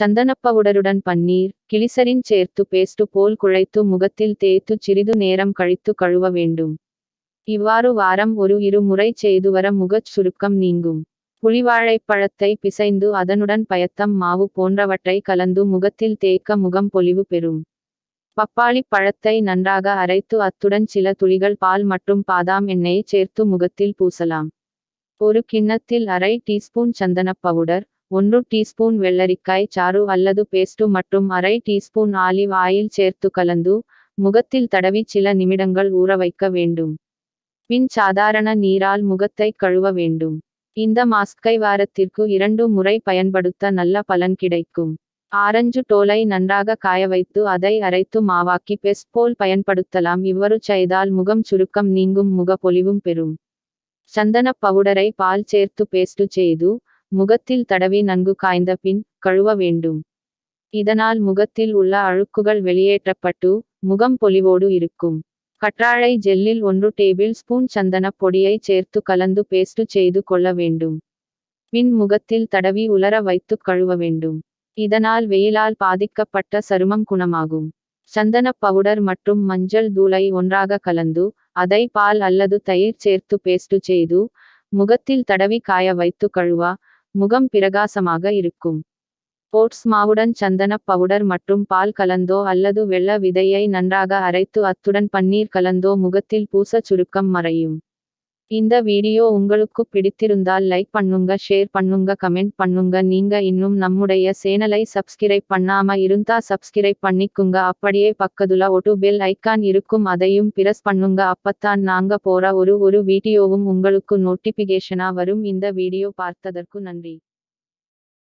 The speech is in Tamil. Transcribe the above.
சந்தனப்பவுடருடன் பன்னீர், கிளிசரின் சேர்த்து பேஸ்டு போல் குழைத்து முகத்தில் தேய்த்து சிறிது நேரம் கழித்து கழுவ வேண்டும். இவ்வாறு வாரம் ஒரு 2 முறை செய்து வர முகச் சுருக்கம் நீங்கும். புளிவாழைப்பழத்தை பிசைந்து அதனுடன் பயத்தம் மாவு போன்றவற்றை கலந்து முகத்தில் தேய்க்க முகம் பொலிவு பெறும். பப்பாளி பழத்தை நன்றாக அரைத்து அத்துடன் சில துளிகள் பால் மற்றும் பாதாம் எண்ணெயை சேர்த்து முகத்தில் பூசலாம். ஒரு கிண்ணத்தில் அரை டீஸ்பூன் சந்தனப் பவுடர், 1 டீஸ்பூன் வெள்ளரிக்காய் சாறு அல்லது பேஸ்டு மற்றும் அரை டீஸ்பூன் ஆலிவ் ஆயில் சேர்த்து கலந்து முகத்தில் தடவி சில நிமிடங்கள் ஊற வைக்க வேண்டும். பின் சாதாரண நீரால் முகத்தை கழுவ வேண்டும். இந்த மாஸ்கை வாரத்திற்கு 2 முறை பயன்படுத்த நல்ல பலன் கிடைக்கும். ஆரஞ்சு தோலை நன்றாக காய வைத்து அதை அரைத்து மாவாக்கி பேஸ்ட் போல் பயன்படுத்தலாம். இவ்வாறு செய்தால் முகம் சுருக்கம் நீங்கும், முக பொலிவும் பெறும். சந்தனப் பவுடரை பால் சேர்த்து பேஸ்டு செய்து முகத்தில் தடவி நன்கு காய்ந்த பின் கழுவ வேண்டும். இதனால் முகத்தில் உள்ள அழுக்குகள் வெளியேற்றப்பட்டு முகம் பொலிவோடு இருக்கும். கற்றாழை ஜெல்லில் 1 டேபிள் ஸ்பூன் சந்தனப் பொடியை சேர்த்து கலந்து பேஸ்டு செய்து கொள்ள வேண்டும். பின் முகத்தில் தடவி உலர வைத்து கழுவ வேண்டும். இதனால் வெயிலால் பாதிக்கப்பட்ட சருமம் குணமாகும். சந்தனப் பவுடர் மற்றும் மஞ்சள் தூளை ஒன்றாக கலந்து அதை பால் அல்லது தயிர் சேர்த்து பேஸ்டு செய்து முகத்தில் தடவி காய வைத்து கழுவ முகம் பிரகாசமாக இருக்கும். ஓட்ஸ் மாவுடன் சந்தனப் பவுடர் மற்றும் பால் கலந்தோ அல்லது வெள்ள விதையை நன்றாக அரைத்து அத்துடன் பன்னீர் கலந்தோ முகத்தில் பூச சுருக்கம் மறையும். இந்த வீடியோ உங்களுக்கு பிடித்திருந்தால் லைக் பண்ணுங்க, ஷேர் பண்ணுங்க, கமெண்ட் பண்ணுங்க. நீங்க இன்னும் நம்முடைய சேனலை சப்ஸ்கிரைப் பண்ணாம இருந்தா சப்ஸ்கிரைப் பண்ணிக்குங்க. அப்படியே பக்கத்துல ஒரு பெல் ஐக்கான் இருக்கும், அதையும் பிரஸ் பண்ணுங்க. அப்பத்தான் நாங்க போற ஒரு வீடியோவும் உங்களுக்கு நோட்டிபிகேஷனா வரும். இந்த வீடியோ பார்த்ததற்கு நன்றி.